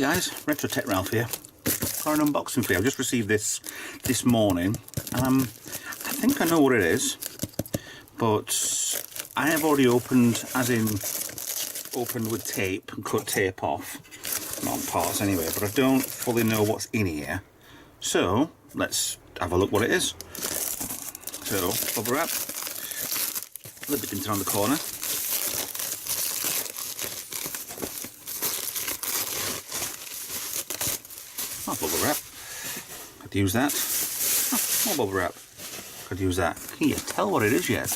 guys, Retro Tech Ralph here. Got an unboxing for you. I've just received this morning. I think I know what it is, but I have already opened, as in opened with tape and cut tape off. Not parts anyway, but I don't fully know what's in here. So let's have a look what it is. So bubble wrap, a little bit into on the corner. Oh, bubble wrap. Could use that. Oh, more bubble wrap. Could use that. Can you tell what it is yet?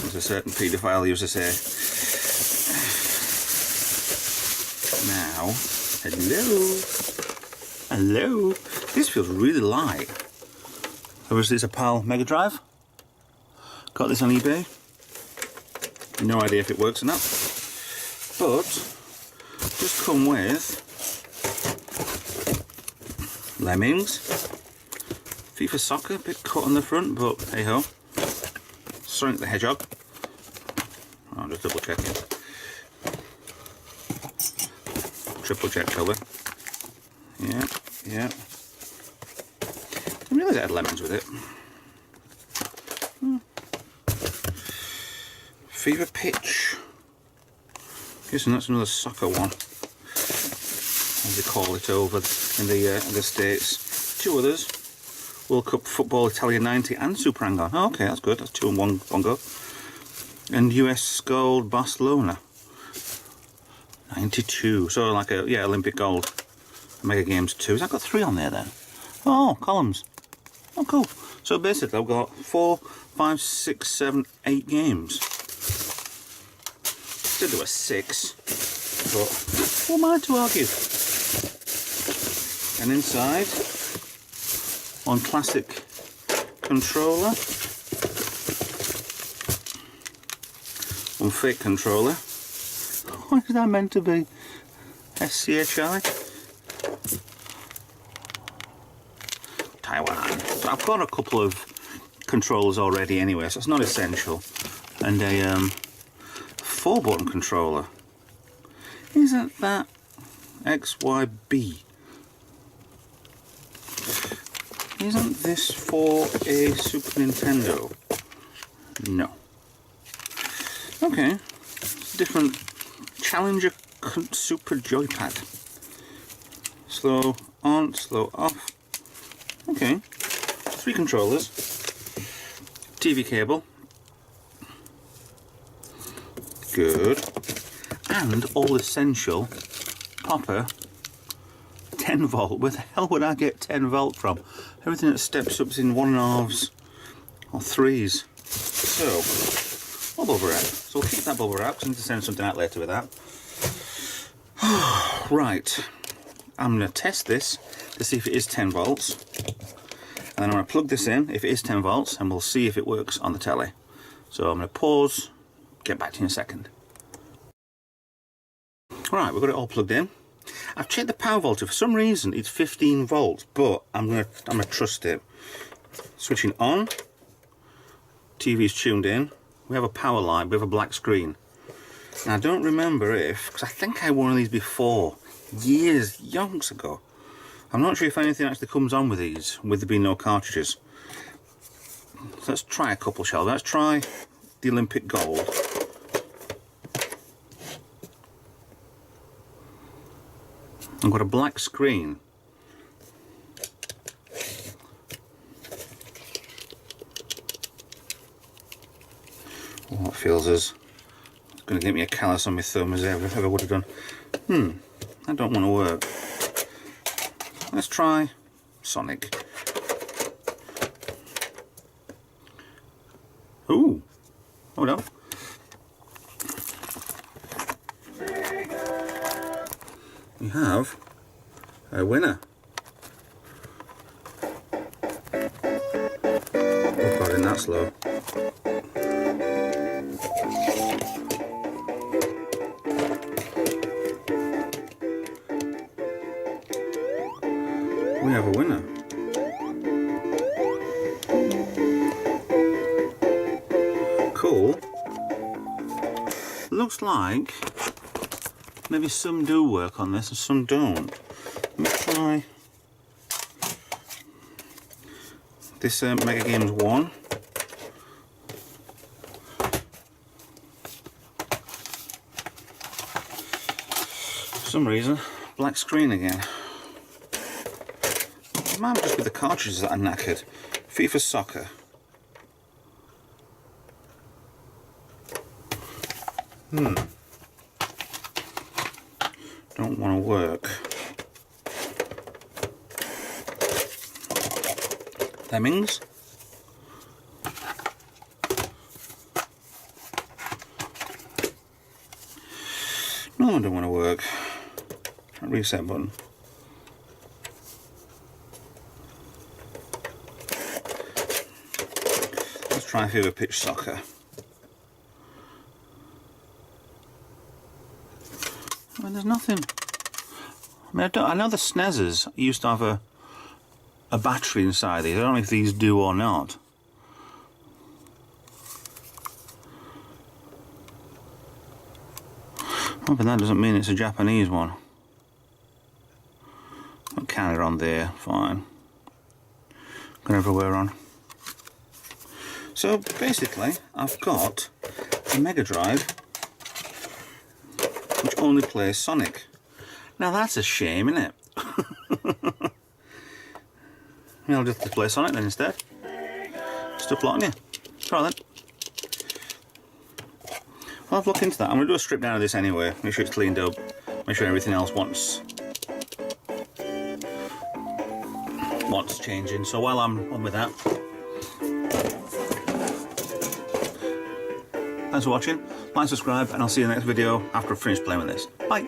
As a certain paedophile used to say. Now, hello. Hello. This feels really light. So is this a PAL Mega Drive? Got this on eBay. No idea if it works or not. But just come with Lemmings, FIFA Soccer, a bit cut on the front, but hey ho. Sonic the Hedgehog. Oh, I'm just double checking. Triple check cover. Yeah, yeah. I didn't realise it had lemons with it. Fever Pitch. Guessing that's another soccer one, as they call it over in the States. Two others. World Cup Football Italia 90 and Super Hang-On. Oh, okay, that's good. That's two in one go. And US Gold Barcelona 92. So like a Olympic Gold. Mega Games 2. Has that got 3 on there then? Oh, columns. Oh, cool. So basically I've got 4, 5, 6, 7, 8 games. Still do a 6, but who am I to argue? And inside, one classic controller, one fake controller. What is that meant to be? SCHI? Taiwan. So I've got a couple of controllers already anyway, so it's not essential. And a 4-button controller. Isn't that XYB? Isn't this for a Super Nintendo? No. Okay. Different Challenger Super Joypad. Slow on, slow off. Okay. 3 controllers. TV cable. Good. And all essential popper 10 volt. Where the hell would I get 10 volt from? Everything that steps up is in 1.5s or 3s. So, all bubble wrap. So we'll keep that bubble wrap, because I need to send something out later with that. Right. I'm going to test this to see if it is 10 volts. And then I'm going to plug this in if it is 10 volts, and we'll see if it works on the telly. So I'm going to pause, get back to you in a second. Right, we've got it all plugged in. I've checked the power voltage. For some reason it's 15 volts, but I'm gonna trust it. Switching on. TV's tuned in. We have a power light, we have a black screen. Now I don't remember if, because I think I had one of these before, yonks ago. I'm not sure if anything actually comes on with these, with there being no cartridges. So let's try a couple, shall we? Let's try the Olympic Gold. I've got a black screen. Oh, it feels as it's going to give me a callus on my thumb as I ever would have done. That don't want to work. Let's try Sonic. Ooh, hold on. We have a winner. Oh god, isn't that slow? We have a winner. Cool. Looks like Maybe some do work on this and some don't. Let me try this Mega Games 1. For some reason, black screen again. It might just be the cartridges that are knackered. FIFA Soccer. Don't want to work. Lemmings. No, I don't want to work. Reset button. Let's try FIFA Pitch Soccer. Well, there's nothing. I mean, I know the SNESes used to have a battery inside these. I don't know if these do or not. Oh, but that doesn't mean it's a Japanese one. Got Canada on there, fine. Got everywhere on. So basically, I've got a Mega Drive which only plays Sonic. Now that's a shame, isn't it? I'll just play Sonic then instead. Stuff like you. Try then. I'll have a look into that. I'm going to do a strip down of this anyway. Make sure it's cleaned up. Make sure everything else wants changing. So while I'm on with that, thanks for watching. Like, subscribe, and I'll see you in the next video after I've finished playing with this. Bye.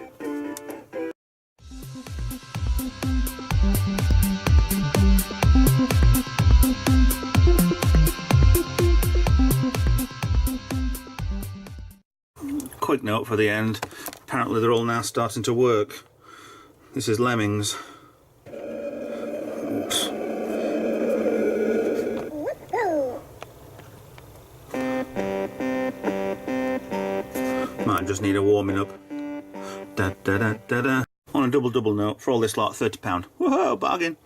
Quick note for the end. Apparently they're all now starting to work. This is Lemmings. Oops. Might just need a warming up. Da da da da da. On a double note, for all this lot, £30. Whoa, bargain.